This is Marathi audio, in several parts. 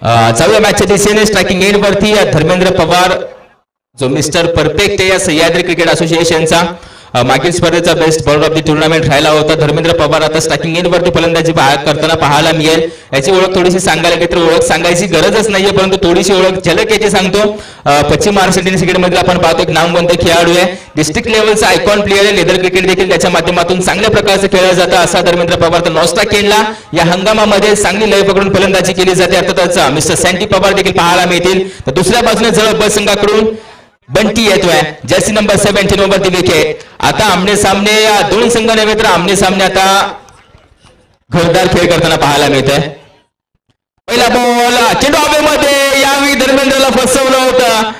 जाऊया मॅचच्या दिशेने. स्ट्रायकिंग एंड वरती धर्मेंद्र पवार जो मिस्टर परफेक्ट आहे या सह्याद्री क्रिकेट असोसिएशनचा मागील स्पर्धेचा best bowler of the tournament राहिला होता. धर्मेंद्र पवार आता स्ट्रायकिंग एंड वरती फलंदाजी करताना पाहायला मिळेल. याची ओळख थोडीशी सांगायला गेली तर ओळख सांगायची गरजच नाहीये, परंतु थोडीशी ओळख झलक याची सांगतो. पश्चिम महाराष्ट्र टेनिस क्रिकेट मध्ये आपण पाहतो एक नामवंत खेळाडू आहे, डिस्ट्रिक्ट लेवलचा आयकॉन प्लेअर आहे. लेदर क्रिकेट देखील त्याच्या माध्यमातून चांगल्या प्रकारचं खेळलं जातं असा धर्मेंद्र पवार. तर नॉस्टा केनला या हंगामामध्ये चांगली लय पकडून फलंदाजी केली जाते. अर्थातच मिस्टर सँटी पवार देखील पाहायला मिळतील. तर दुसऱ्या बाजूने जवळ बस संघाकडून बंटी येतोय, जर्सी नंबर 17 वरती विकेट. आता आमने सामने या दोन संघ नव्हे तर आमने सामने आता घरदार खेळ करताना पाहायला मिळतंय. पहिला बॉल चेंडू हवेमध्ये, यावेळी धर्मेंद्रला फसवलं होतं.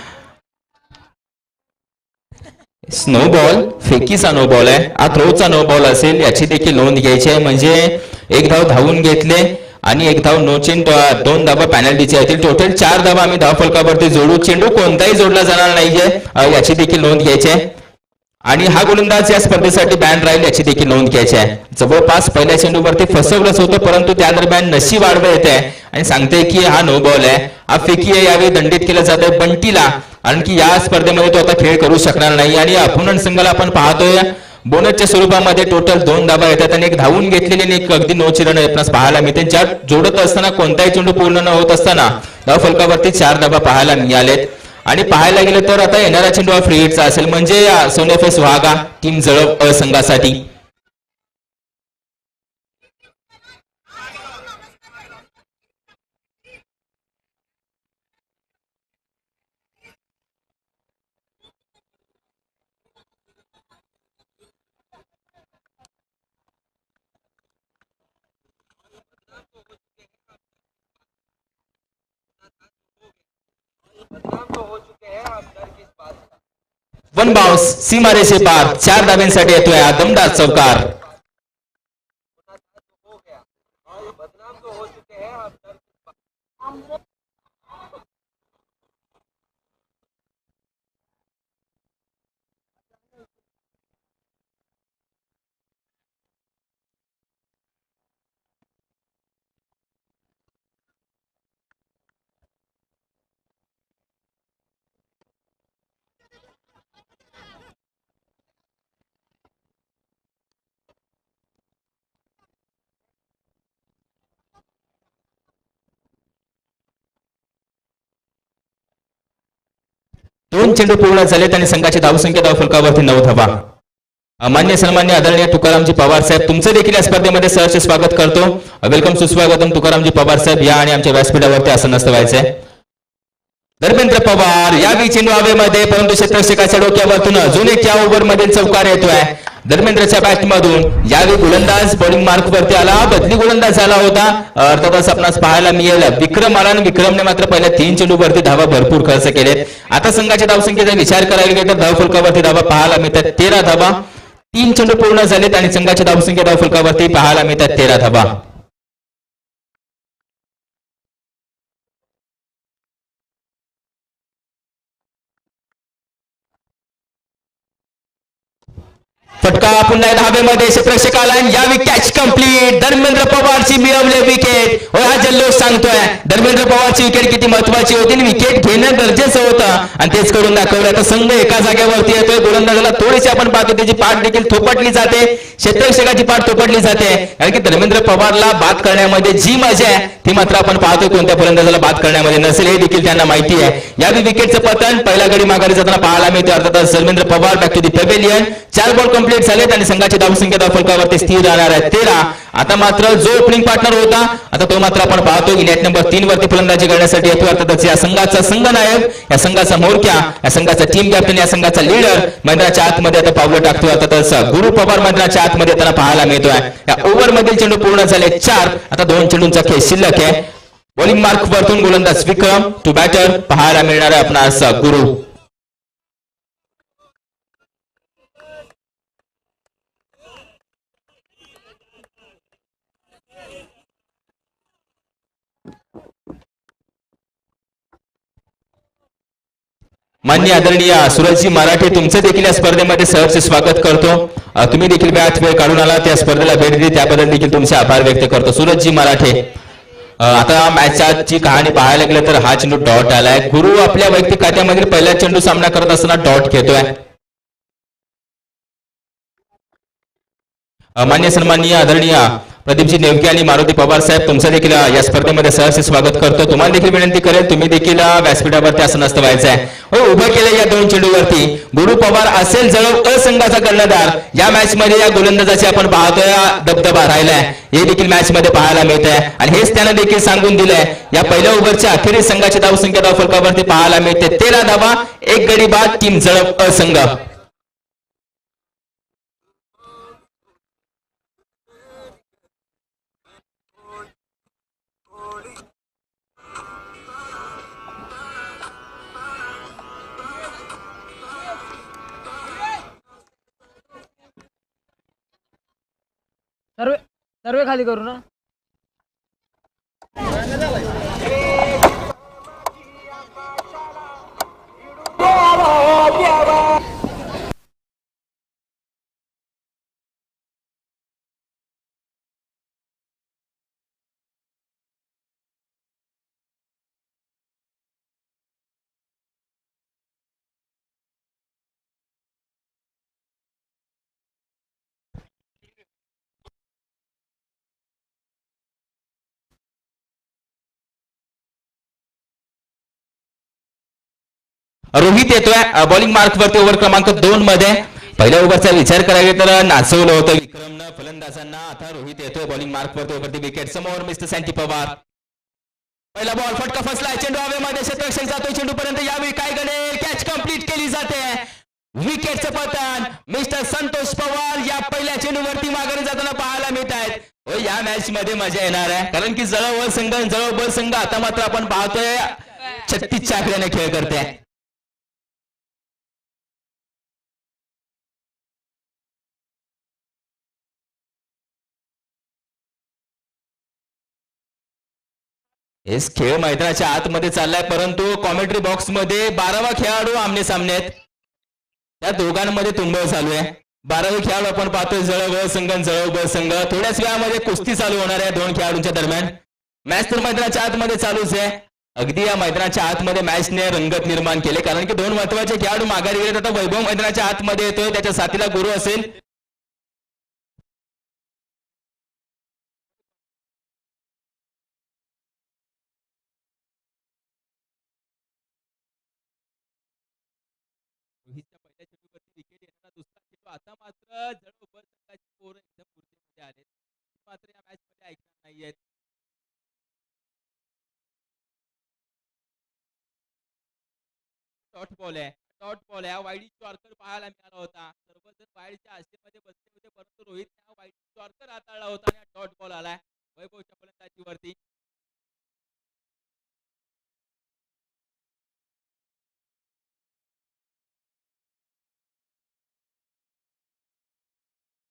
स्नो बॉल, फेकीचा नो बॉल आहे, हा थ्रोचा नो बॉल असेल याची देखील नोंद घ्यायची आहे. म्हणजे एक धाव धावून घेतले आणि एक धाव नो चेंड, दोन धावा पॅनल्टीचे येतील. टोटल 4 धावा आम्ही धाव फलकावरती जोडू. चेंडू कोणताही जोडला जाणार नाहीये याची देखील नोंद घ्यायची आहे. आणि हा गोलंदाज या स्पर्धेसाठी बॅन राहील याची देखील नोंद घ्यायची आहे. जवळपास पहिल्या चेंडूवरती फसवलंच होतं, परंतु त्या दरम्यान नशीब आडवं येत आहे आणि सांगते की हा नो बॉल आहे, हा फेकी आहे. यावेळी दंडित केलं जात आहे बंटीला, कारण की या स्पर्धेमध्ये तो आता खेळ करू शकणार नाही. आणि अपोनंट संघाला आपण पाहतोय बोनसच्या स्वरूपामध्ये टोटल 2 धावा येतात आणि एक धावून घेतलेली आणि एक अगदी नो चिरण आपणास पाहायला मिळते. ज्या जोडत असताना कोणताही चेंडू पूर्ण न होत असताना धाव फलकावरती 4 धावा पाहायला मिळालेत. आणि पाहायला गेलं तर आता येणारा चेंडू हा फ्री हिटचा असेल, म्हणजे सोनेफेस वाघा टीम जळप संघासाठी. वन बाउन्स सीमारेषे पार, 4 धाब्यांसाठी येतोय दमदार चौकार. दोन चेंडू पूर्ण झालेत आणि संघाची धावसंख्या धाव फलकावरती 9 धावा. मान्य सन्मान्य आदरणीय तुकारामजी पवार साहेब, तुमचं देखील या स्पर्धेमध्ये सहर्ष स्वागत करतो. वेलकम सुस्वागतम तुकारामजी पवार साहेब, या आणि आमच्या व्यासपीठावरती आसन नसवायचंय. धर्मेंद्र पवार यावेळी चेंडू हवेमध्ये, परंतु क्षेत्ररक्षकाच्या डोक्यावरतून अजून एक या ओव्हर मधील चौकार येतोय धर्मेंद्रच्या बॅट मधून. यावेळी गोलंदाज बॉलिंग मार्क वरती आला, बदली गोलंदाज झाला होता. अर्थातच आपणास पाहायला मिळेल विक्रम आला आणि विक्रमने मात्र पहिल्या 3 चेंडू वरती धावा भरपूर खर्च केलेत. आता संघाच्या धावसंख्येचा विचार करायला गेला तर धाव फलकावरती धावा पाहायला मिळतात 13 धावा. 3 चेंडू पूर्ण झालेत आणि संघाच्या धावसंख्या धाव फलकावरती पाहायला मिळतात 13 धावा. फटका पुन्हा धाब्यामध्ये क्षेत्ररक्षकाला, यावेळी कॅच कंप्लीट. धर्मेंद्र पवारची मिळवले विकेट. हा जल्लोष सांगतोय धर्मेंद्र पवारची विकेट किती महत्वाची होती, विकेट घेणं गरजेचं होतं आणि तेच करून दाखवलं. आता संघ एका जागेवरती येतोय. गोलंदाजाला थोडीशी आपण पाहतो त्याची पाठ देखील थोपटली जाते, क्षेत्ररक्षकाची पाठ थोपटली जाते, कारण की धर्मेंद्र पवारला बाद करण्यामध्ये जी मजा आहे ती मात्र आपण पाहतो कोणत्या फलंदाजाला बाद करण्यामध्ये नसेल, हे देखील त्यांना माहिती आहे. यावेळी विकेटचं पतन पहिल्या गडी माघारी जाताना पाहायला मिळते. अर्थातच Dharmendra Pawar back to the pavilion. 4 ball complete झालेत आणि संघाची धावसंख्या धाव फलकावरती स्थिर राहणार आहे 13. आता मात्र जो ओपनिंग पार्टनर होता आता तो मात्र आपण पाहतो की नेट नंबर 3 वरती फलंदाजी करण्यासाठी येतो. अर्थातच या संघाचा संघनायक, या संघाचा म्होरक्या, या संघाचा टीम कॅप्टन, या संघाचा लीडर मैदानाच्या आतमध्ये आता पावलं टाकतोय. अर्थातच गुरु पवार मैदानाच्या आतमध्ये त्यांना पाहायला मिळतोय. या ओव्हर मधील चेंडू पूर्ण झाले 4. आता 2 चेंडूंचा खेळ शिल्लक आहे. बॉलिंग मार्क वरतून गोलंदाज विक्रम टू बॅटर पाहायला मिळणार आहे आपणास गुरु. मान्य आदरणीय सूरजजी मराठे, तुमचे देखील या स्पर्धेमध्ये सहर्ष स्वागत करतो. तुम्ही देखील वेळ काढून आला त्या स्पर्धेला भेट दिली त्याबद्दल देखील तुमचे आभार व्यक्त करतो. सूरजजी मराठे, आता मॅचची कहाणी पाहायला गेलं तर हा चेंडू डॉट आलाय. गुरु आपल्या वैयक्तिक खात्यामधील पहिला चेंडू सामना करत असताना डॉट घेतोय. मान्य सन्माननीय आदरणीय प्रदीपजी नेवके आणि मारुती पवार साहेब, तुमचं देखील या स्पर्धेमध्ये सहर्ष स्वागत करतो. तुम्हाला देखील विनंती करेल, तुम्ही देखील व्यासपीठावरती आसनस्थ व्हायचं आहे. हो, उभं केलं या दोन चेंडूवरती गुरु पवार असेल जवळ असंघाचा कर्णधार. या मॅच मध्ये या गोलंदाजाची आपण पाहतोय दबदबा राहिलाय, हे देखील मॅच मध्ये पाहायला मिळत आहे. आणि हेच त्यानं देखील सांगून दिलंय, या पहिल्या ओव्हरच्या अखेरीस संघाची धावसंख्या धावफलकावरती पाहायला मिळते 13 धावा, 1 गडी बाद, टीम जळप असंघ. सर्वे सर्वे खाली करू ना. रोहित येतोय बॉलिंग मार्क वरती ओव्हर क्रमांक 2 मध्ये. पहिल्या ओव्हरचा विचार करायला तर नाचवलं होतं विक्रमनं फलंदाजांना. आता रोहित येतोय बॉलिंग मार्क वरती ओव्हरती विकेट समोर मिस्टर सँटी पवार. पहिला बॉल फटका फसलाय, चेंडू हवेमध्ये, क्षेत्ररक्षक जातोय चेंडू पर्यंत. यावेळी काय घडेल, कॅच कंप्लीट केली जाते. विकेटचं पतन मिस्टर संतोष पवार या पहिल्या चेंडूवरती माघारी जाताना पाहायला मिळत आहेत. हो, या मॅच मध्ये मजा येणार आहे, कारण की जळव संघ जळव ब संघ आता मात्र आपण पाहतोय 36च्या आकड्याने खेळ करते. हेच खेळ मैदानाच्या आतमध्ये चाललाय, परंतु कॉमेंट्री बॉक्स मध्ये 12वा खेळाडू आमने सामने आहेत. त्या दोघांमध्ये तुंबळ चालू आहे. 12वे खेळाडू आपण पाहतोय जळव संघ जळव ब संघ. थोड्याच वेळामध्ये कुस्ती चालू होणार आहे दोन खेळाडूंच्या दरम्यान. मॅच तर मैदानाच्या आतमध्ये चालूच आहे. अगदी या मैदानाच्या आतमध्ये मॅचने रंगत निर्माण केले, कारण की दोन महत्वाचे खेळाडू माघारी गेले. आता वैभव मैदानाच्या आतमध्ये येतोय, त्याच्या साथीला गुरु असेल. रोहितच्या पहिल्या चेंडूवरती विकेट येताना दुसरा चेंडू. आता मात्र जळव ब संघाची पोरं एकदम पूर्तीमध्ये आलेत, मात्र या मॅच मध्ये ऐकणार नाहीयेत. डॉट बॉल आहे, डॉट बॉल आहे. वाईडी चॉर्कर पाहायला मिळाला होता. सर्वजण वाईडच्या आशेमध्ये बसले होते, परंतु रोहित वाईडी चॉर्कर हाताळला होता आणि डॉट बॉल आलाय वैभवच्या फलंदाजीवरती.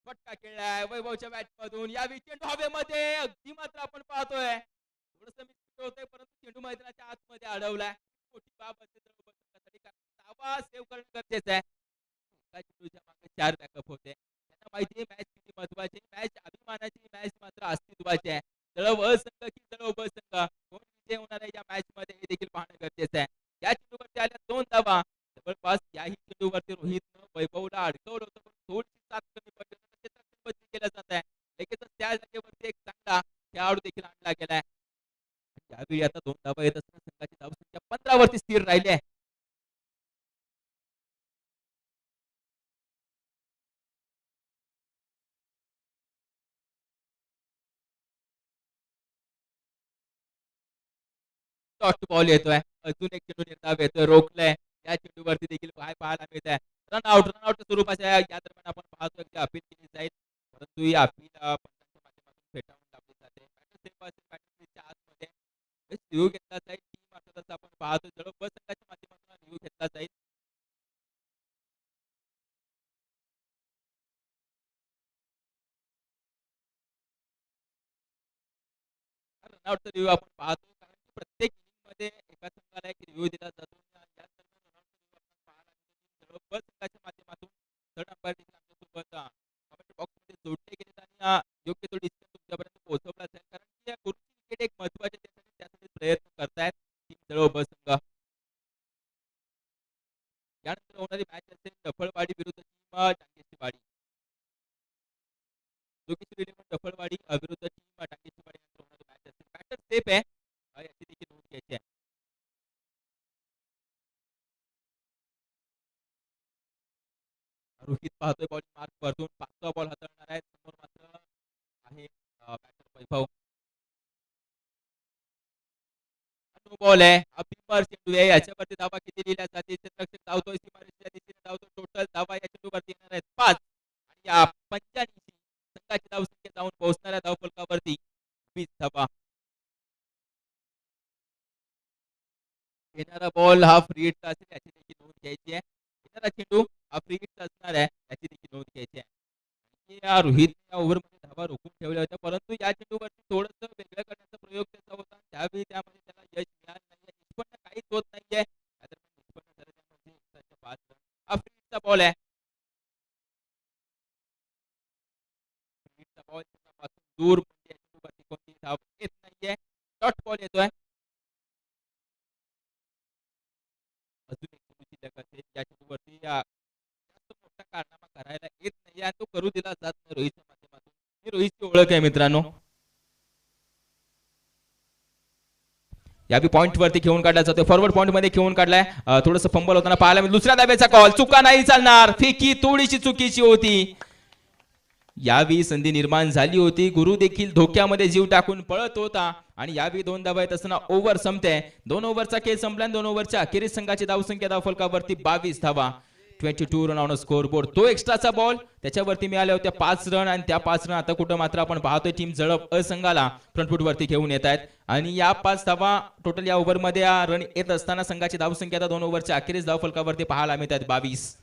फटका खेळलाय वैभवच्या बॅट मधून. या चेंडू हवेमध्ये, अगदी मात्र आपण पाहतोय थोडस मिस होतंय, परंतु चेंडू मैदानाच्या आतमध्ये अडवलाय. मोठी बाब असेल कारण धावा सेव्ह करणं गरजेचं आहे. चेंडूच्या मागे 4 बॅकअप होते. त्यांना माहिती आहे मॅच किती महत्वाची, मॅच अभिमानाची मॅच मात्र अस्तित्वाची आहे. जळव अ संघ की जळव ब संघ, कोण विजय होणार आहे या मॅच मध्ये हे देखील पाहणं गरजेचं आहे. या चेंडूवरती आल्या 2 धावा. जवळपास याही चेंडूवरती रोहितनं वैभवला अडकवलं होतं, पण थोडीशी साथ कमी पडली होती. बदली केला जात आहे. लगेचच त्या जागेवरती एक चांगला खेळाडू देखील आणला गेलाय. यावेळी आता 2 धावा येत असताना संघाची धावसंख्या 15 वरती स्थिर राहिली आहे. डॉट बॉल येतोय, अजून एक चेंडू निर्धाव येतोय, रोखलंय. या चेंडूवरती देखील काय पाहायला मिळत आहे, रन आउट स्वरूपाच्या या दरम्यान आपण पाहतोय की अपील केली जाईल, परंतु ही अपील पंचांच्या माध्यमातून फेटाळून लावली जाते. आतमध्ये रिव्ह्यू घेतला जाईल. टीम अर्थातच आपण पाहतो जळव ब संघाच्या माध्यमातून रिव्ह्यू घेतला जाईल. रनआउटचा रिव्ह्यू आपण पाहतो, कारण की प्रत्येक इनिंग मध्ये एका संघाला एक रिव्ह्यू दिला जातो. या दरम्यान रनआउटचा रिव्ह्यू आपण पाहायला मिळतो. जळव ब संघाच्या माध्यमातून थर्ड अंपायर देखील आमच्यासोबत कमेंट बॉक्समध्ये जोडले गेले आणि योग्य तो डिसिजन तुमच्यापर्यंत पोहोचवला जाईल, कारण की या गुरुची विकेट एक महत्वाची करतायत टीम जळव ब संघ. यानंतर होणारी मॅच असेल डफळवाडी विरुद्ध टीम टांगेची वाडी. दोघीची डफळवाडी विरुद्ध टीम टांगेची वाडी यांच्यात होणारी मॅच असेल. बॅटर सेफ आहे याची देखील नोंद घ्यायची आहे. रोहित पाहतोय बॉलिंग मार्क वरतून 5वा बॉल हाताळणार आहे. समोर मात्र आहे बॅटर वैभव. बॉल आहे अभिमर चेंडू आहे याच्यावरती धावा किती लिहिल्या जातील. क्षेत्ररक्षक धावतोय सीमारेषेच्या दिशेने धावतोय. टोटल धावा या चेंडूवरती येणार आहेत 5 आणि या 85 संघाची धावसंख्या जाऊन पोहोचणाऱ्या धावफलकावरती 20 धावा. येणारा बॉल हा फ्री हिटचा असेल याची देखील नोंद घ्यायची आहे. येणारा चेंडू हा फ्री हिटचा असणार आहे याची देखील नोंद घ्यायची आहे. या रोहित या ओव्हरमध्ये धावा रोखून ठेवल्या होत्या परंतु या चेंडूवरती थोडंसं वेगळं करण्याचा प्रयोग त्याचा होता. त्यावेळी त्यामध्ये त्याला यश मिळालं नाही. निष्पन्न काहीच होत नाहीये. निष्पन्न झालं त्यामध्ये 5 रन. हा फ्री हिटचा बॉल आहे. फ्री हिटचा बॉल पासून दूर म्हणजे चेंडूवरती कोणतीही धाव येत नाहीये. डॉट बॉल येतोय. अजून एक चेंडूची लगत आहे या चेंडूवरती जास्त मोठा कारनामा करायला येत नाही आणि तो करू दिला जात नाही रोहितच्या माध्यमातून. ही रोहितची ओळख आहे मित्रांनो. याबी पॉइंट वरती घेऊन काढला जातोय. फॉरवर्ड पॉइंट मध्ये घेऊन काढलाय. थोडंसं फंबल होताना पाहायला मिळालं. दुसऱ्या धाब्याचा कॉल चुका नाही चालणार. फेकी थोडीशी चुकीची होती. यावेळी संधी निर्माण झाली होती. गुरु देखील धोक्यामध्ये जीव टाकून पळत होता आणि यावेळी 2 धावा येत असताना ओव्हर संपते. 2 ओव्हरचा खेळ संपला. 2 ओव्हरच्या अखेरीस संघाची धावसंख्या धावफलकावरती 22 धावा. 22 रन ऑन स्कोर बोर्ड. तो एक्स्ट्राचा बॉल त्याच्यावरती मिळाल्या होत्या 5 रन आणि त्या 5 रन आता कुठं मात्र आपण पाहतोय टीम जळप संघाला फ्रंटफूट वरती घेऊन येत आहेत आणि या 5 धावा टोटल या ओव्हरमध्ये रन येत असताना संघाची धावसंख्या 2 ओव्हरच्या अखेरीस धावफलकावरती पाहायला मिळतात 22.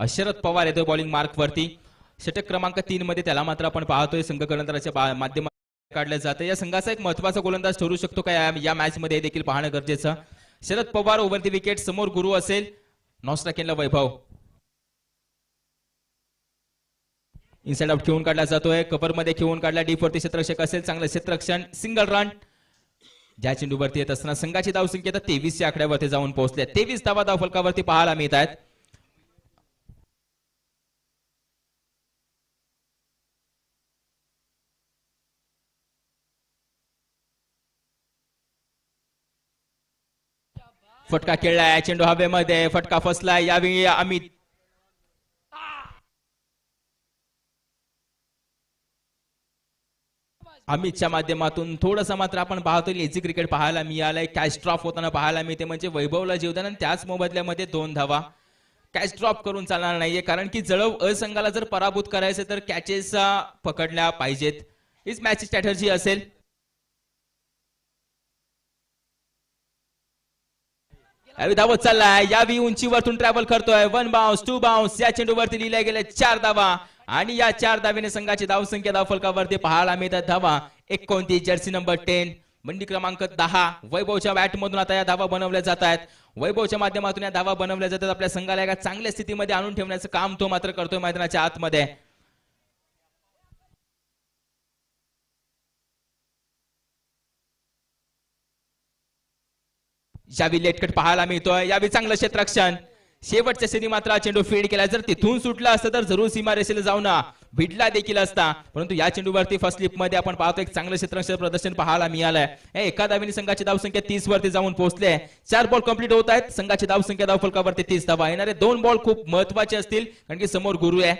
शरद पवार येतोय बॉलिंग मार्क वरती. षटक क्रमांक 3 मध्ये त्याला मात्र आपण पाहतोय संघ कर्णधाराच्या माध्यमातून काढलं जातं. या संघाचा एक महत्वाचा गोलंदाज ठरू शकतो का या मॅच मध्ये देखील पाहणं गरजेचं. शरद पवार ओव्हर दी विकेट. समोर गुरु असेल. नॉस्ट्राकेनला वैभव. इनसाइड आउट घेऊन काढला जातोय. कव्हर मध्ये घेऊन काढला. डीप वरती क्षेत्ररक्षक असेल. चांगलं क्षेत्ररक्षण. Single run. ज्या चेंडूवरती येत असताना संघाची धावसंख्या 23 च्या आकड्यावरती जाऊन पोहोचल्या. 23 धावा धावफलकावरती पाहायला मिळत आहेत. फटका खेळलाय. चेंडू हवेमध्ये. फटका फसलाय. यावेळी अमितच्या माध्यमातून थोडंसं मात्र आपण पाहतो इझी क्रिकेट पाहायला मिळालंय. कॅच ड्रॉप होताना पाहायला मिळते म्हणजे वैभवला जीवदान आणि त्याच मोबदल्यामध्ये 2 धावा. कॅच ड्रॉप करून चालणार नाहीये कारण की जळव संघाला जर पराभूत करायचं तर कॅचेस पकडल्या पाहिजेत. हीच मॅचची स्ट्रॅटर्जी असेल. यावेळी धावत चाललाय. यावेळी उंचीवरतून ट्रॅव्हल करतोय. 1 बाउन्स 2 बाउन्स या चेंडूवरती लिहिल्या गेल्या 4 धावा आणि या 4 धावेने संघाची धावसंख्या धावफलकावरती पाहायला मिळतात धावा 29. जर्सी नंबर 10 मंडी क्रमांक 10 वैभवच्या बॅट मधून आता या धावा बनवल्या जात आहेत. वैभवच्या माध्यमातून या धावा बनवल्या जातात. आपल्या संघाला एका चांगल्या स्थितीमध्ये आणून ठेवण्याचं काम तो मात्र करतोय मैदानाच्या आतमध्ये. यावेळी लेटकट पाहायला मिळतोय. यावेळी चांगलं क्षेत्ररक्षण. शेवटच्या सरी मात्र चेंडू फीड केला. जर तिथून सुटला असता तर जरूर सीमारेषेला जाऊन भिडला देखील असता परंतु या चेंडूवरती फर्स्ट स्लिप मध्ये आपण पाहतो एक चांगलं क्षेत्ररक्षण प्रदर्शन पाहायला मिळालंय. एका धावेने संघाची धावसंख्या 30 वरती जाऊन पोहोचले. 4 बॉल कंप्लीट होत आहेत. संघाची धावसंख्या धावफलकावरती 30 धावा. येणारे 2 बॉल खूप महत्वाचे असतील कारण की समोर गुरु आहे.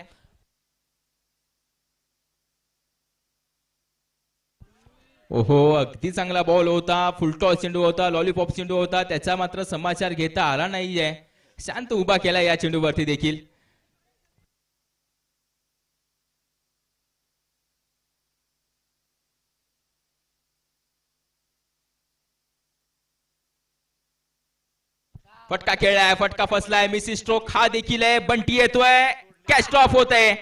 ओहो अगदी चांगला बॉल होता. फुलटॉस चेंडू होता. लॉलीपॉप चेंडू होता. त्याचा मात्र समाचार घेता आला नाहीये. शांत उभा केला या चेंडूवरती देखील. फटका खेळलाय, फटका फसलाय, मिसी स्ट्रोक हा देखील आहे. बंटी येतोय, कॅच ड्रॉप होत आहे.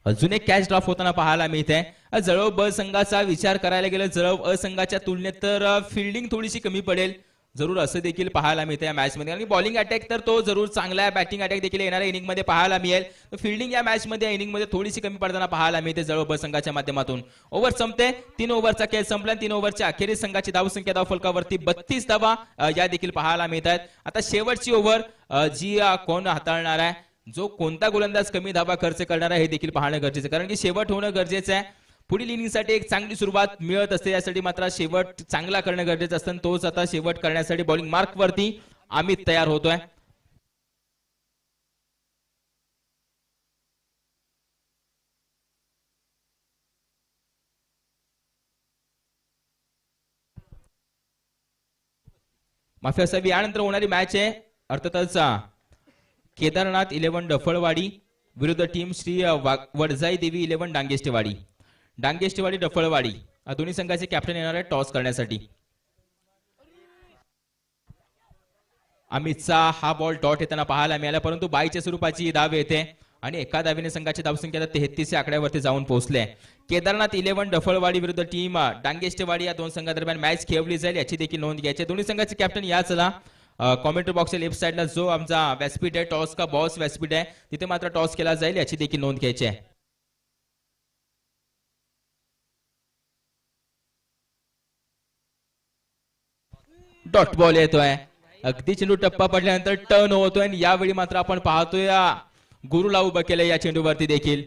अजून एक कॅच ड्रॉप होताना पाहायला मिळते. जळव ब संघाचा विचार करायला गेलं जळव अ संघाच्या तुलनेत तर फिल्डिंग थोडीशी कमी पडेल जरूर असं देखील पाहायला मिळतं या मॅच मध्ये. कारण की बॉलिंग अटॅक तर तो जरूर चांगला आहे, बॅटिंग अटॅक देखील येणाऱ्या इनिंग मध्ये पाहायला मिळेल. फिल्डिंग या मॅच मध्ये इनिंग मध्ये थोडीशी कमी पडताना पाहायला मिळते जळव ब संघाच्या माध्यमातून. ओव्हर संपते, 3 ओव्हरचा खेळ संपला. 3 ओव्हरच्या अखेरीस संघाची धावसंख्या धावफलकावरती 32 धावा या देखील पाहायला मिळत आहेत. आता शेवटची ओव्हर जी कोण हाताळणार आहे, जो कोणता गोलंदाज कमी धावा खर्च करणार आहे हे देखील पाहणं गरजेचं आहे. कारण की शेवट होणं गरजेचं आहे. पुढील इनिंगसाठी एक चांगली सुरुवात मिळत असते, यासाठी मात्र शेवट चांगला करणं गरजेचं असतं. तोच आता शेवट करण्यासाठी बॉलिंग मार्क वरती अमित तयार होतोय. माफी असावी, यानंतर होणारी मॅच आहे अर्थातच केदारनाथ 11 डफळवाडी विरुद्ध टीम श्री वडजाई देवी 11 डांगेष्टेवाडी. डांगेष्टेवाडी डफळवाडी दोन्ही संघाचे कॅप्टन येणार आहे टॉस करण्यासाठी. अमितचा हा बॉल डॉट येताना पाहायला मिळाला, परंतु बाईच्या स्वरूपाची धाव येते आणि एका धावेने संघाची धावसंख्या 33 आकड्यावरती जाऊन पोहोचले. केदारनाथ 11 डफळवाडी विरुद्ध टीम डांगेष्टेवाडी या दोन संघादरम्यान मॅच खेळवली जाईल याची देखील नोंद घ्यायची. दोन्ही संघाचे कॅप्टन याचला कॉमेंट्री बॉक्सच्या लेफ्ट साइडला जो आमचा व्यासपीठ आहे, टॉस का बॉस व्यासपीठ आहे, तिथे मात्र टॉस केला जाईल याची देखील नोंद घ्यायची आहे. डॉट बॉल येतोय, अगदी चेंडू टप्पा पडल्यानंतर टर्न होतोय आणि यावेळी मात्र आपण पाहतोय गुरुला उभं केलंय या चेंडूवरती देखील.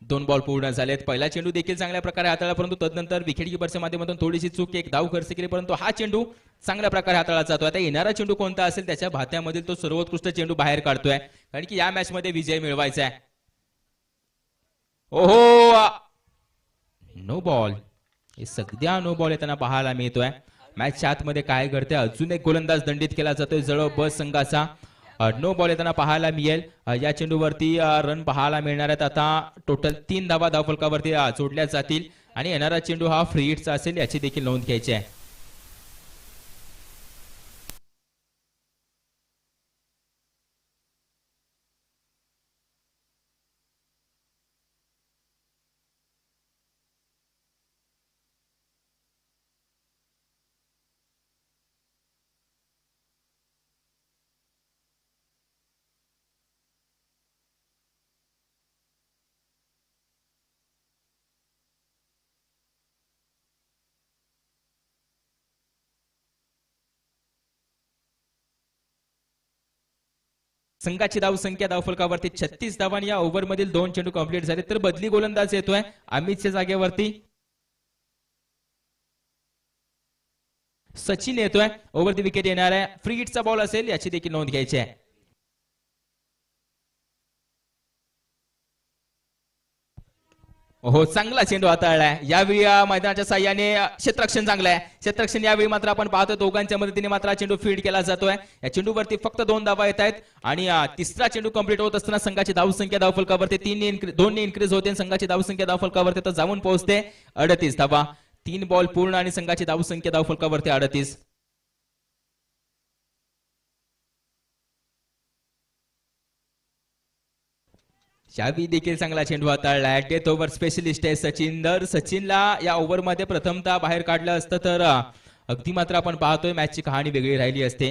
दोन बॉल पूर्ण झालेत. पहिला चेंडू देखील चांगल्या प्रकारे हाताळला, परंतु तदनंतर विकेट किपरच्या माध्यमातून थोडीशी चूक, एक धाव खर्च केली, परंतु हा चेंडू चांगल्या प्रकारे हाताळला जातो. आता येणारा चेंडू कोणता असेल त्याच्या भात्यामधील तो सर्वोत्कृष्ट चेंडू बाहेर काढतोय, कारण की या मॅच मध्ये विजय मिळवायचा आहे. ओहो, नो बॉल, हे सध्या नो बॉल येताना पाहायला मिळतोय. मॅचच्या आतमध्ये काय घडते, अजून एक गोलंदाज दंडित केला जातोय जळव ब संघाचा. नो बॉल येताना पाहायला मिळेल. या चेंडूवरती रन पाहायला मिळणार आहेत. आता टोटल 3 धावा धावफलकावरती जोडल्या जातील आणि येणारा चेंडू हा फ्री हिटचा असेल याची देखील नोंद घ्यायची आहे. संघाची धावसंख्या धावफलकावरती 36 धावा. या ओव्हरमधील 2 चेंडू कंप्लीट झाले, तर बदली गोलंदाज येतोय अमितच्या जागेवरती सचिन येतोय. ओव्हरची विकेट येणार आहे, फ्री हिटचा बॉल असेल याची देखील नोंद घ्यायची आहे. हो, चांगला चेंडू हाताळलाय यावेळी. मैदानाच्या साह्याने क्षेत्ररक्षण चांगलं आहे. क्षेत्ररक्षण यावेळी मात्र आपण पाहतो दोघांच्या मदतीने मात्र चेंडू फील्ड केला जातोय. या चेंडूवरती फक्त 2 धावा येत आहेत आणि तिसरा चेंडू कंप्लीट होत असताना संघाची धावसंख्या धावफलकावरती 2 ने इन्क्रीज होते. संघाची धावसंख्या धावफलकावरती तर जाऊन पोहोचते 38 धावा. 3 बॉल पूर्ण आणि संघाची धावसंख्या धावफलकावरती 38. यावेळी देखील चांगला चेंडू हाताळलाय. डेथ ओव्हर स्पेशलिस्ट आहे सचिन. दर सचिनला या ओव्हर मध्ये प्रथमतः बाहेर काढलं असतं तर अगदी मात्र आपण पाहतोय मॅचची कहाणी वेगळी राहिली असते.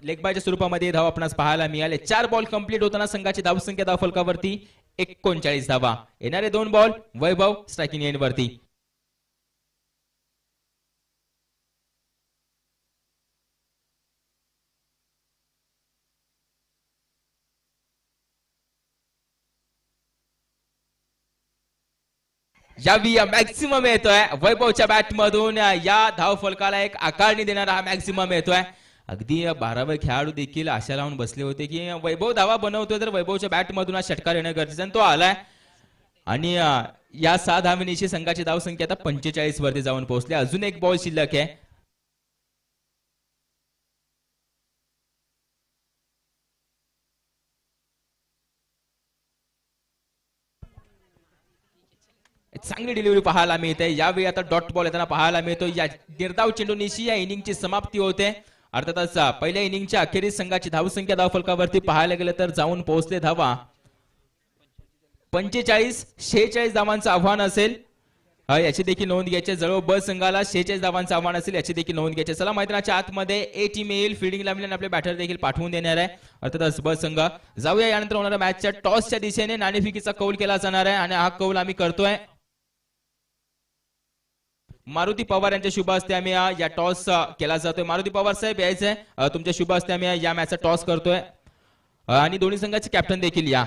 लेग बायच्या स्वरूपामध्ये धाव आपणास पाहायला मिळाले. 4 बॉल कंप्लीट होताना संघाची धावसंख्या धावफलकावरती 39 धावा. येणारे 2 बॉल वैभव स्ट्रायकिंग एंड वरती. यावी मॅक्सिमम येतोय वैभवच्या बॅट मधून. या धाव फलकाला एक आकारणी देणारा हा मॅक्सिमम येतोय. अगदी 12वे खेळाडू देखील आशा लावून बसले होते की वैभव धावा बनवतोय तर वैभवच्या बॅट मधून हा षटकार येणं गरजेचं, आणि तो आलाय. आणि या 6 धावेनिशी संघाची धावसंख्या आता 45 वरती जाऊन पोहोचली. अजून एक बॉल शिल्लक आहे. चांगली डिलिव्हरी पाहायला मिळते. यावेळी आता डॉट बॉल येताना पाहायला मिळतो. या निर्धाव चेंडूनिशी या इनिंगची समाप्ती होते. अर्थातच पहिल्या इनिंगच्या अखेरीस संघाची धावसंख्या धावफलकावरती पाहायला गेलं तर जाऊन पोहोचले धावा 45-46 धावांचं आव्हान असेल. याची देखील नोंद घ्यायची. जळव ब संघाला 46 धावांचं आव्हान असेल, याची देखील नोंद घ्यायची. चला मैदानाच्या आतमध्ये ए टीम येईल. फिल्डिंग लावल्याने आपले बॅटर देखील पाठवून देणार आहे. अर्थातच ब संघ. जाऊया यानंतर होणाऱ्या मॅचच्या टॉसच्या दिशेने. नाणेफेकीचा कौल केला जाणार आहे आणि हा कौल आम्ही करतोय मारुती पवार यांच्या शुभ हस्ते. आम्ही या टॉस केला जातोय. मारुती पवार साहेब यायचंय, तुमच्या शुभ हस्ते आम्ही या मॅचचा टॉस करतोय आणि दोन्ही संघाचे कॅप्टन देखील या.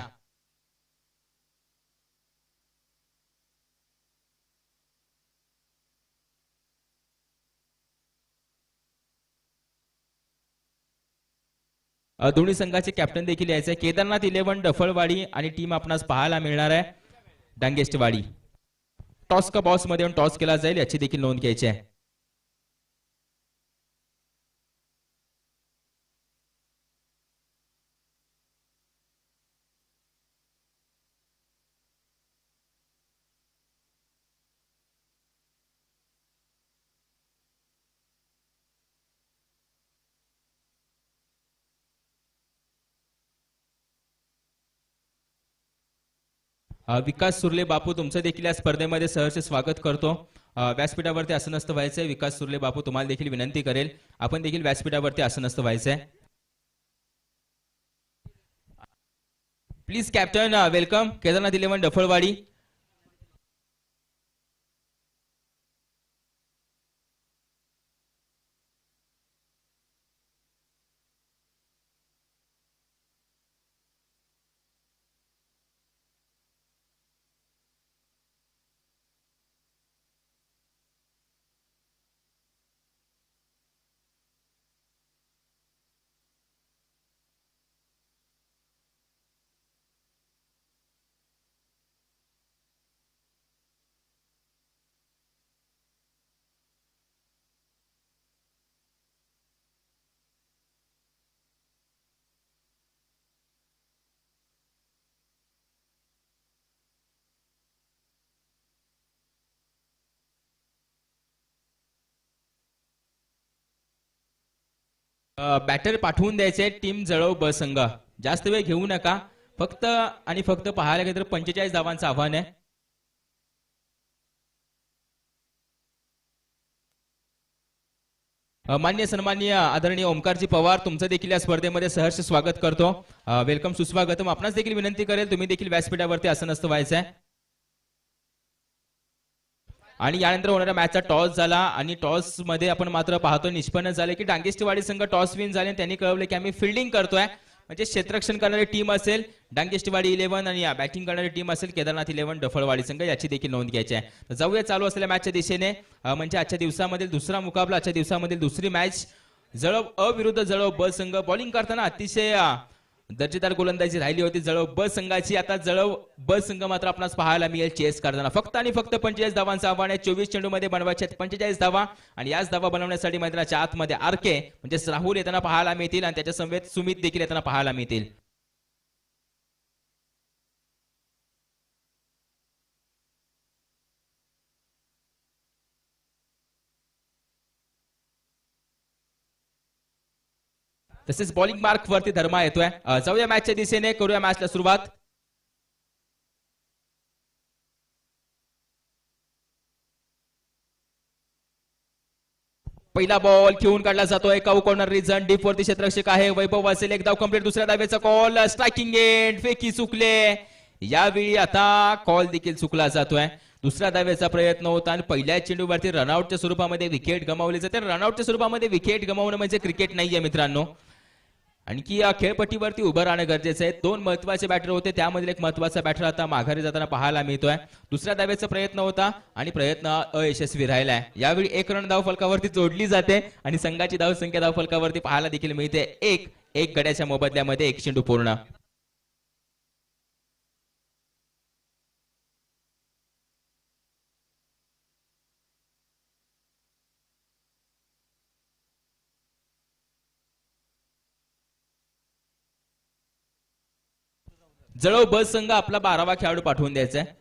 दोन्ही संघाचे कॅप्टन देखील यायचे. केदारनाथ 11 डफळवाडी आणि टीम आपणास पाहायला मिळणार आहे डांगेस्टवाडी. टॉस का बॉस मध्ये टॉस केला जाईल, याची देखील नोंद घ्यायची आहे. विकास सुर्ले बापू, तुमचं देखील या स्पर्धेमध्ये सहर्ष स्वागत करतो. व्यासपीठावरती आसनस्थ व्हायचंय. विकास सुर्ले बापू, तुम्हाला देखील विनंती करेल, आपण देखील व्यासपीठावरती आसनस्थ व्हायचंय. Please captain, welcome. Kedarnath 11 Daphalwadi. Batter पाठवून द्यायचे टीम जळव ब संघ. जास्त वेळ घेऊ नका. फक्त आणि फक्त पाहायला गेलं तर 45 धावांचं आव्हान आहे. मान्य सन्माननीय आदरणीय ओमकारजी पवार, तुमचं देखील या स्पर्धेमध्ये सहर्ष स्वागत करतो. वेलकम, सुस्वागतम. आपणास देखील विनंती करेल, तुम्ही देखील व्यासपीठावरती आसनस्थ व्हायचं आहे. आणि यानंतर होणाऱ्या मॅचचा टॉस झाला आणि टॉस मध्ये आपण मात्र पाहतो निष्पन्न झाले की डांगेस्टवाडी संघ टॉस विन झाले. त्यांनी कळवले की आम्ही फिल्डिंग करतोय, म्हणजे क्षेत्ररक्षण करणारी टीम असेल डांगेस्टवाडी 11 आणि बॅटिंग करणारी टीम असेल केदारनाथ 11 डफळवाडी संघ, याची देखील नोंद घ्यायची आहे. तर जाऊया चालू असलेल्या मॅचच्या दिशेने. म्हणजे आजच्या दिवसामधील दुसरा मुकाबला, आजच्या दिवसामधील दुसरी मॅच. जळव अ विरुद्ध जळव ब संघ. बॉलिंग करताना अतिशय दर्जेदार गोलंदाजी राहिली होती जळव ब संघाची. आता जळव ब संघ मात्र आपणास पाहायला मिळेल चेस करताना. फक्त आणि फक्त 45 धावांचं आव्हान आहे. 24 चेंडूमध्ये बनवायचे 45 धावा आणि याच धावा बनवण्यासाठी मैदानाच्या आतमध्ये आरके म्हणजे राहुल येताना पाहायला मिळतील आणि त्याच्या समवेत सुमित देखील येताना पाहायला मिळतील. तसेच बॉलिंग मार्क वरती धर्मा येतोय. जाऊया मॅचच्या दिशेने, करूया मॅचला सुरुवात. पहिला बॉल खेळून काढला जातोय. काऊ कॉर्नर रिझन डीप वरती क्षेत्ररक्षक आहे वैभव असेल. एक धाव कंप्लीट. दुसऱ्या धावेचा कॉल स्ट्रायकिंग एंड. फेकी चुकले. यावेळी आता कॉल देखील चुकला जातोय. दुसऱ्या धावेचा प्रयत्न होता आणि पहिल्या चेंडूवरती रनआउटच्या स्वरूपामध्ये विकेट गमावली जाते. रनआउटच्या स्वरूपामध्ये विकेट गमावणं म्हणजे क्रिकेट नाहीये मित्रांनो. आणखी या खेळपट्टीवरती उभं राहणं गरजेचं आहे. दोन महत्वाचे बॅटर होते, त्यामधील एक महत्वाचा बॅटर आता माघारी जाताना पाहायला मिळतोय. दुसऱ्या धावेचा प्रयत्न होता आणि प्रयत्न अयशस्वी राहिलाय. यावेळी 1 रन धाव फलकावरती जोडली जाते आणि संघाची धाव संख्या धाव फलकावरती पाहायला देखील मिळते. एक गड्याच्या मोबदल्यामध्ये 1 चेंडू पूर्ण. जळव ब संघ आपला 12वा खेळाडू पाठवून द्यायचा आहे.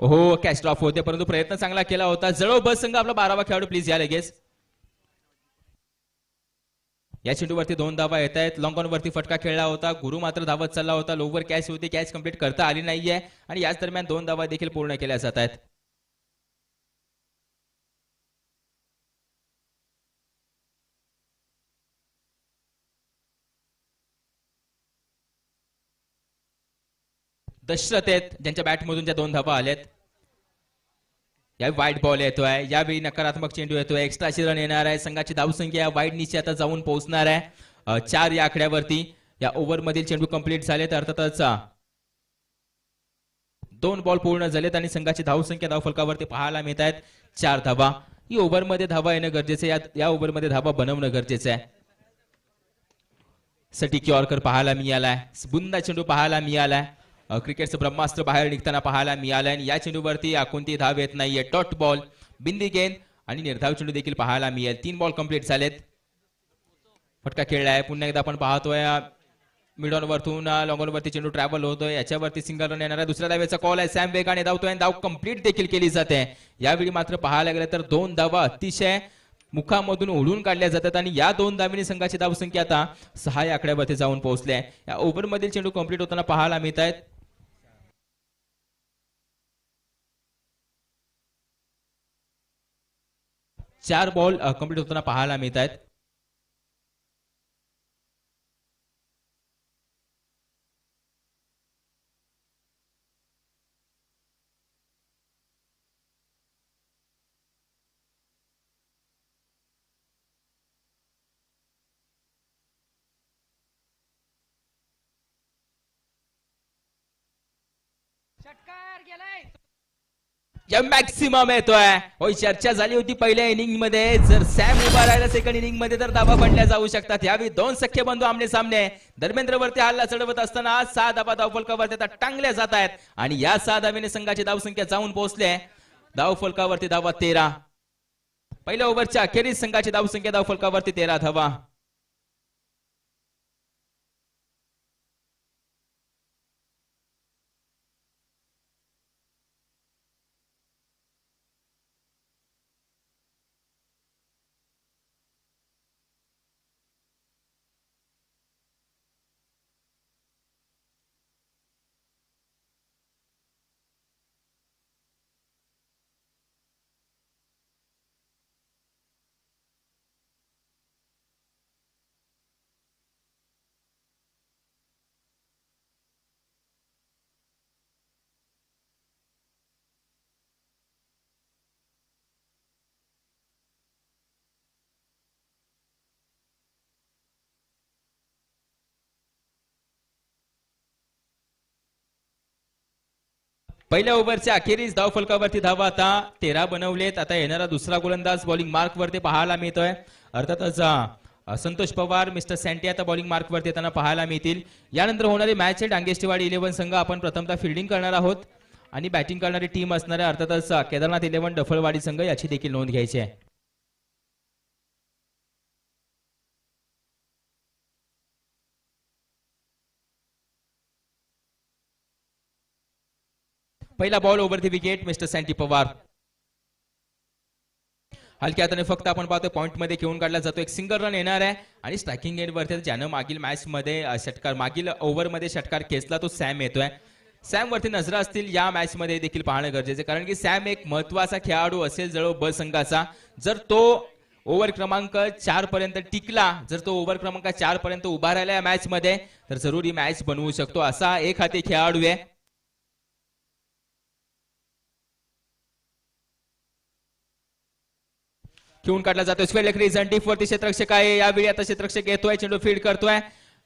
हो कॅच ड्रॉप होते परंतु प्रयत्न चांगला केला होता. जळो बस संघ आपला 12वा खेळाडू प्लीज या लगेच. या चेंडूवरती 2 धावा येत आहेत. लॉंग ऑन वरती फटका खेळला होता. गुरु मात्र धावत चालला होता. लोवर कॅच होती, कॅच कंप्लीट करता आली नाहीये आणि याच दरम्यान 2 धावा देखील पूर्ण केल्या जात आहेत. दशरथ आहेत ज्यांच्या बॅटमधून ज्या 2 धावा आल्यात. यावेळी वाईट बॉल येतोय, यावेळी नकारात्मक चेंडू येतोय. एक्स्ट्राची रन येणार आहे. संघाची धावसंख्या वाईट नीचे आता जाऊन पोहोचणार आहे 4 या आकड्यावरती. या ओव्हर मधील चेंडू कंप्लीट झालेत. अर्थातच 2 बॉल पूर्ण झालेत आणि संघाची धावसंख्या धावफलकावरती पाहायला मिळत आहेत 4 धावा. ही ओव्हर मध्ये धावा येणं गरजेचं आहे. या ओव्हर मध्ये धावा बनवणं गरजेचं आहे. सटीक यॉर्कर पाहायला मिळालाय. बुंदा चेंडू पाहायला मिळालाय. क्रिकेटचं ब्रह्मास्त्र बाहेर निघताना पाहायला मिळालंय आणि या चेंडूवरती कोणती धाव येत नाहीये. डॉट बॉल, बिंदी गेंद आणि निर्धाव चेंडू देखील पाहायला मिळेल. 3 बॉल कंप्लीट झालेत. फटका खेळलाय. पुन्हा एकदा आपण पाहतोय मिड ऑन वरतून लॉंग ऑन वरती चेंडू ट्रॅव्हल होतोय. याच्यावरती सिंगल रन येणार आहे. दुसऱ्या धावेचा कॉल आहे. सॅम वेगाने धावतोय. धाव कंप्लीट देखील केली जाते. यावेळी मात्र पाहायला गेलं तर 2 धावा अतिशय मुखामधून ओढून काढल्या जातात आणि या 2 धावांनी संघाची धावसंख्या आता 6 या आकड्यावरती जाऊन पोहोचली आहे. या ओव्हर मधील चेंडू कंप्लीट होताना पाहायला मिळत आहेत. 4 बॉल कंप्लीट होताना पाहायला मिळत आहेत. षटकार गेलाय. मॅक्सिमम येतोय. होय चर्चा झाली होती पहिल्या इनिंग मध्ये जर सॅम उभा राहिला सेकंड इनिंग मध्ये तर धावा बनल्या जाऊ शकतात. यावेळी 2 सख्खे बंधू आमने सामने. धर्मेंद्रवरती हल्ला चढवत असताना 6 धावा धावफलकावरती आता टांगल्या जात आहेत आणि या 6 धावेने संघाची धावसंख्या जाऊन पोहोचले धावफलकावरती धावा 13. पहिल्या ओव्हरच्या अखेरीस संघाची धावसंख्या धावफलकावरती 13 धावा. पहिल्या ओव्हरच्या अखेरीस धावफलकावरती धावा आता 13 बनवलेत. आता येणारा दुसरा गोलंदाज बॉलिंग मार्क वरती पाहायला मिळतोय. अर्थातच संतोष पवार मिस्टर सँटी आता बॉलिंग मार्क वरती येताना पाहायला मिळतील. यानंतर होणारी मॅच आहे डांगेष्टीवाडी 11 संघ. आपण प्रथमतः फिल्डिंग करणार आहोत आणि बॅटिंग करणारी टीम असणार आहे अर्थातच केदारनाथ 11 डफळवाडी संघ. याची देखील नोंद घ्यायची आहे. पहिला ball over the wicket mister Santy Pawar. हलक्या हाताने फक्त आपण पाहतोय पॉइंट मध्ये घेऊन काढला जातो. एक सिंगल रन येणार आहे आणि स्ट्रायकिंग एंड वरती ज्यानं मागील मॅच मध्ये षटकार मागील ओव्हर मध्ये षटकार खेचला तो सॅम येतोय. सॅम वरती नजरा असतील या मॅच मध्ये देखील पाहणं गरजेचं कारण की सॅम एक महत्वाचा खेळाडू असेल जळो ब संघाचा. जर तो ओव्हर क्रमांक 4 पर्यंत टिकला, जर तो ओव्हर क्रमांक 4 पर्यंत उभा राहिला या मॅच मध्ये तर जरूर ही मॅच बनवू शकतो. असा एक हाती खेळाडू आहे. घेऊन काढला जातोय स्वेल रिझन डीप वरती क्षेत्ररक्षक आहे. यावेळी आता क्षेत्ररक्षक येतोय, चेंडू फीड करतोय,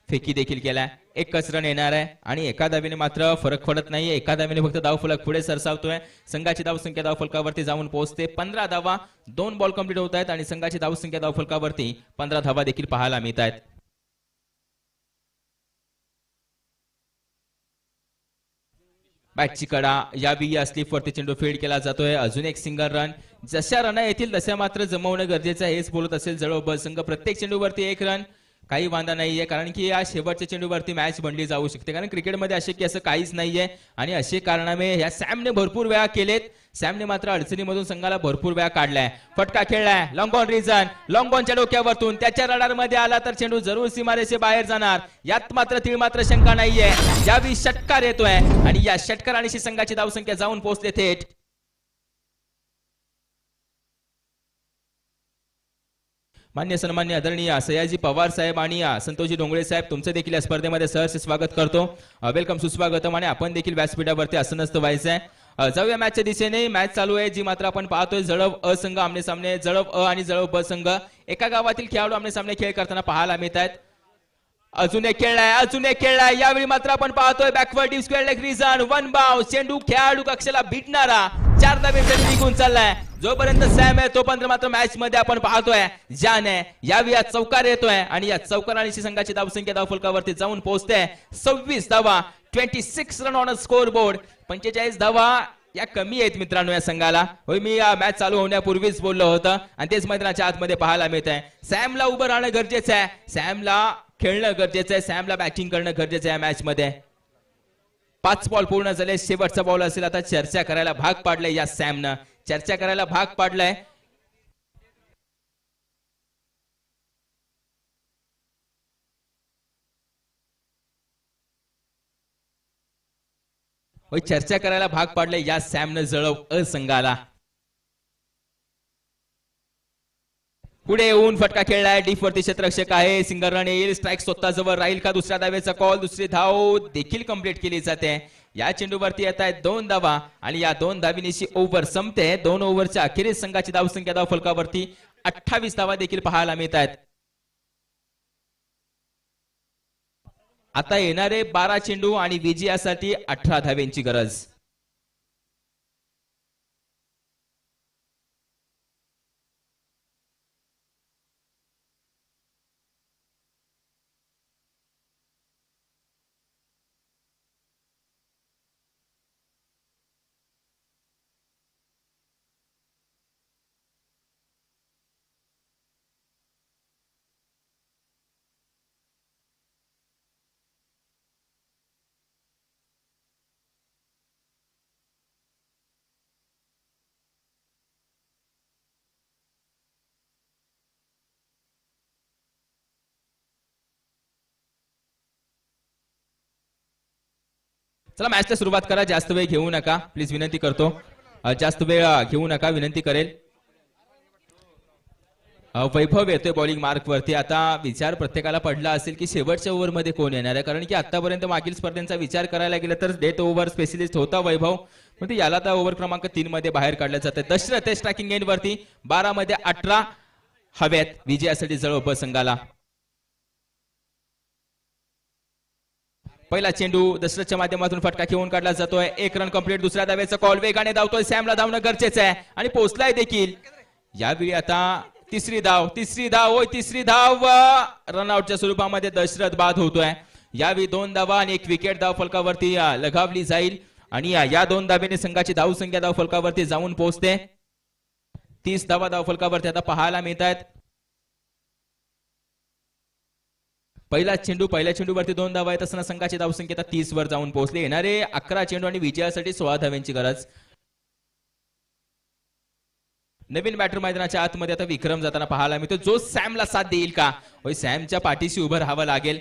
फेकी देखील केलाय. एकच रन येणार आहे आणि एका धावेने मात्र फरक पडत नाहीये. एका धावेने फक्त धावफलक पुढे सरसावतोय. संघाची धावसंख्या धावफलकावरती जाऊन पोहोचते 15 धावा. 2 बॉल कंप्लीट होत आहेत आणि संघाची धावसंख्या धावफलकावरती 15 धावा देखील पाहायला मिळत आहेत. बॅटची कडा यावेळी या स्लिपवरती चेंडू फीड केला जातोय. अजून एक सिंगल रन. जशा रन येतील तशा मात्र जमवणं गरजेचं आहे हेच बोलत असेल जळो ब संघ. प्रत्येक चेंडूवरती 1 रन काही वांधा नाहीये, कारण की या शेवटच्या चेंडूवरती मॅच बनली जाऊ शकते, कारण क्रिकेटमध्ये असे की असं काहीच नाहीये. आणि असे कारणामे ह्या सॅमने भरपूर वेळा केलेत. सॅमने मात्र अडचणीमधून संघाला भरपूर वेळा काढलाय. फटका खेळलाय लॉंग ऑन रिझन, लॉंग ऑनच्या डोक्यावरतून त्याच्या रडार मध्ये आला तर चेंडू जरूर सीमारेषे बाहेर जाणार, यात मात्र तीळ मात्र शंका नाहीये. यावेळी षटकार येतोय आणि या षटकारानिशी संघाची धावसंख्या जाऊन पोहोचते थेट. मान्य सन्मान्य आदरणीय सयाजी पवार साहेब आणि संतोषजी डोंगळे साहेब, तुमचं देखील या स्पर्धेमध्ये सहर्ष स्वागत करतो. वेलकम, सुस्वागतम. आणि आपण देखील व्यासपीठावरती असं नसतं व्हायचंय. जाऊया मॅचच्या दिशेने. मॅच चालू आहे जी मात्र आपण पाहतोय जळव अ संघ आमने सामने, जळव अ आणि जळव ब संघ एका गावातील खेळाडू आमने सामने खेळ करताना पाहायला मिळत आहेत. अजून एक खेळलाय. यावेळी मात्र आपण पाहतोय backward deep square leg reason, one bounce, चेंडू खेळाडू कक्षाला भिडणारा 4 धाब्यांसाठी निघून चाललाय. जोपर्यंत सॅम आहे तोपर्यंत मात्र मॅच मध्ये आपण पाहतोय जान आहे. यावेळी या चौकार येतोय आणि या चौकारानिशी संघाची धावसंख्या धावफलकावरती जाऊन पोहोचते 26 धावा, 26 रन ऑन स्कोर बोर्ड. 45 धावा या कमी आहेत मित्रांनो या संघाला. होय, मी मॅच चालू होण्यापूर्वीच बोललो होतं आणि तेच मैदानाच्या आतमध्ये पाहायला मिळत आहे. सॅमला उभं राहणं गरजेचं आहे, सॅमला खेळणं गरजेचं आहे, सॅमला बॅटिंग करणं गरजेचं आहे मॅच मध्ये. 5 बॉल पूर्ण झाले, शेवटचा बॉल असेल. आता चर्चा करायला भाग पाडलंय या सॅमनं, चर्चा करायला भाग पाडलाय. चर्चा करायला भाग पाडलंय या सॅमनं जळव अ संघाला. पुढे येऊन फटका खेळलाय, डीप वरती क्षेत्ररक्षक आहे, सिंगल रन येईल, स्ट्राईक स्वतःजवळ राहील का? दुसऱ्या धावेचा कॉल, दुसरी धाव देखील कंप्लीट केली जाते. या चेंडूवरती येत आहेत 2 धावा आणि या 2 धावीनिशी ओव्हर संपते. 2 ओव्हरच्या अखेरीस संघाची धावसंख्या धावफलकावरती 28 धावा देखील पाहायला मिळत आहेत. आता येणारे 12 चेंडू आणि विजयासाठी 18 धाव्यांची गरज. चला मॅचला सुरुवात करा. जास्त वेळ घेऊ नका प्लीज, विनंती करतो. जास्त वेळ घेऊ नका, विनंती करेल. वैभव येतोय बॉलिंग मार्क वरती. आता विचार प्रत्येकाला पडला असेल की शेवटच्या ओव्हर मध्ये कोण येणार आहे, कारण की आतापर्यंत मागील स्पर्धेचा विचार करायला गेला तर डेथ ओव्हर स्पेशलिस्ट होता वैभव, पण याला तर ओव्हर क्रमांक 3 मध्ये बाहेर काढलं जातं. दशरथ स्ट्रायकिंग एंड वरती 12 मध्ये 18 हव्यात विजयासाठी जळव ब संघाला. पहिला चेंडू दशरथच्या माध्यमातून फटका घेऊन काढला जातोय. 1 रन कंप्लीट. दुसऱ्या धावेचा कॉल, वेगाने धावतोय, सॅमला धावणं गरजेचं आहे आणि पोहोचलाय देखील. यावेळी आता तिसरी धाव तिसरी धाव रनआउटच्या स्वरूपामध्ये दशरथ बाद होतोय. यावेळी 2 धावा आणि 1 विकेट धाव फलकावरती लगावली जाईल आणि या 2 धावेने संघाची धावसंख्या धाव फलकावरती जाऊन पोहोचते 30 धावा धाव फलकावरती आता पाहायला मिळत आहेत. पहिल्या चेंडूवरती 2 धावा येत असताना संघाची धावसंख्या 30 वर जाऊन पोहोचली. येणारे 11 चेंडू आणि विजयासाठी 16 धाव्यांची गरज. नवीन बॅटर मैदानाच्या आतमध्ये आता विक्रम जाताना पाहायला मिळतो, जो सॅमला साथ देईल का? सॅमच्या पाठीशी उभं राहावं लागेल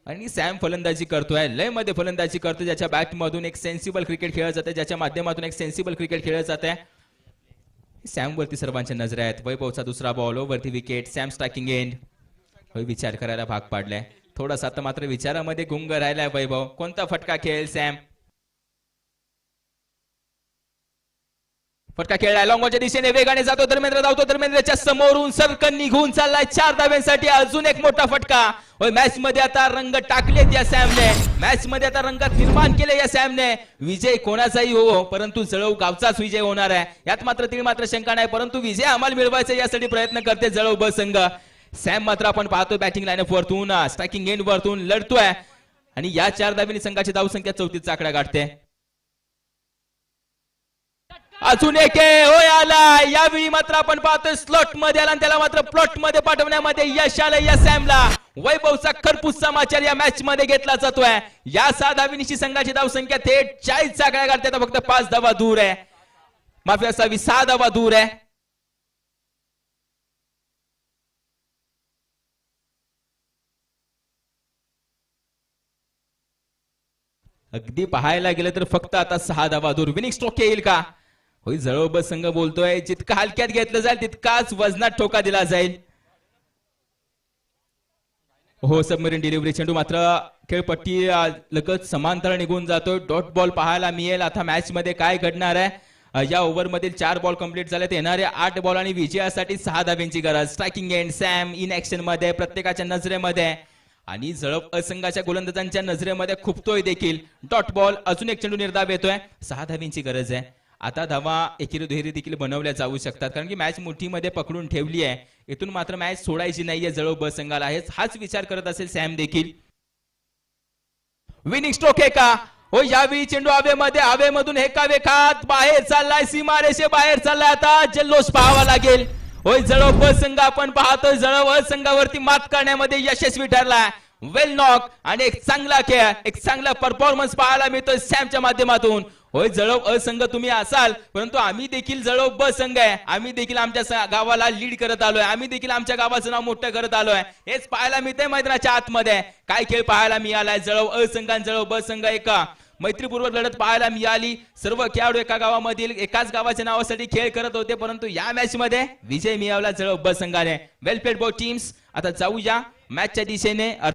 आणि सॅम फलंदाजी करतोय, लय मध्ये फलंदाजी करतोय, ज्याच्या बॅट मधून एक सेन्सिबल क्रिकेट खेळत जाते, ज्याच्या माध्यमातून एक सेन्सिबल क्रिकेट खेळत जाते. सॅम वरती सर्वांच्या नजर आहेत. वैभवचा दुसरा बॉल, वरती विकेट, सॅम स्ट्रायकिंग एंड. विचार करायला भाग पाडलाय थोडासा, आता मात्र विचारामध्ये गुंग राहिलाय वैभव. कोणता फटका खेळेल सॅम? फटका खेळलाय, लॉंगॉनच्या दिशेने वेगाने जातो, धर्मेंद्र धावतो, धर्मेंद्रच्या समोरून सरकन निघून चाललाय 4 धाव्यांसाठी. अजून एक मोठा फटका. मॅच मध्ये आता रंग टाकलेत या सॅमने, मॅच मध्ये आता रंगात निर्माण केले या सॅमने. विजय कोणाचाही हो, परंतु जळव गावचाच विजय होणार आहे, यात मात्र तीळ मात्र शंका नाही. परंतु विजय आम्हाला मिळवायचा यासाठी प्रयत्न करते जळव ब संघ. सॅम मात्र आपण पाहतोय बॅटिंग लाईनअप वरतून, स्ट्रायकिंग एंड वरतून लढतोय आणि या 4 धाव्यांनी संघाची धावसंख्या 34 आकडा गाठते. अजून एक होय आला. यावेळी मात्र आपण पाहतोय स्लॉट मध्ये आला आणि त्याला मात्र प्लॉट मध्ये पाठवण्यामध्ये यश आलं या सॅमला. वैभवचा खरपूस समाचार या मॅच मध्ये घेतला जातोय. या 6 धावांची संघाची धावसंख्या थेट 40 चा आकडा गाठते. फक्त 5 धावा दूर आहे, माफी असावी 6 धावा दूर आहे. अगदी पाहायला गेलं तर फक्त आता 6 धावा दूर. विनिंग स्ट्रोक येईल का? होय, जळोबस संघ बोलतोय जितका हलक्यात घेतलं जाईल तितकाच वजनात ठोका दिला जाईल. हो, सबमरीन डिलिव्हरी चेंडू मात्र खेळपट्टी लगत समांतर निघून जातोय. डॉट बॉल पाहायला मिळेल. आता मॅच मध्ये काय घडणार आहे? या ओव्हर मधील 4 बॉल कंप्लीट झाले. येणाऱ्या 8 बॉल आणि विजयासाठी 6 धाव्यांची गरज. Striking end Sam in action मध्ये प्रत्येकाच्या नजरेमध्ये आणि जळप असंघाच्या गोलंदाजांच्या नजरेमध्ये खुपतोय देखील. डॉट बॉल, अजून एक चेंडू निर्धाव येतोय. 6 धाव्यांची गरज आहे. आता धावा एकेरी दुहेरी देखील बनवल्या जाऊ शकतात, कारण की मॅच मुठीमध्ये पकडून ठेवली आहे. इथून मात्र मॅच सोडायची नाहीये जळप ब संघाला. हाच विचार करत असेल सॅम देखील. विनिंग स्ट्रोक आहे का? हो, यावेळी चेंडू हवेमध्ये, हवेमधून एकावेखात बाहेर चाललाय, सीमारेषे बाहेर चाललाय. आता जल्लोष पाहावा लागेल. होय, जळप संघ आपण पाहतोय जळप संघावरती मात करण्यामध्ये यशस्वी ठरलाय. वेल नॉक आणि एक चांगला खेळ, एक चांगला परफॉर्मन्स पाहायला मिळतोय सॅमच्या माध्यमातून. होय, जळप असंघ तुम्ही असाल, परंतु आम्ही देखील जळप ब संघ आहे. आम्ही देखील आमच्या गावाला लीड करत आलोय. आम्ही देखील आमच्या गावाचं नाव मोठं करत आलोय. हेच पाहायला मिळतंय मैदानाच्या आतमध्ये. काय खेळ पाहायला मिळालाय. जळप असंघ आणि जळप ब संघ एका मैत्रीपूर्वक लढत पाहायला मिळाली. सर्व खेळाडू एका गावामधील एकाच गावाच्या नावासाठी खेळ करत होते, परंतु या मॅच मध्ये विजय मिळवला जळप ब संघाने. वेल प्लेड बोथ टीम्स. आता जाऊया मॅचच्या दिशेने.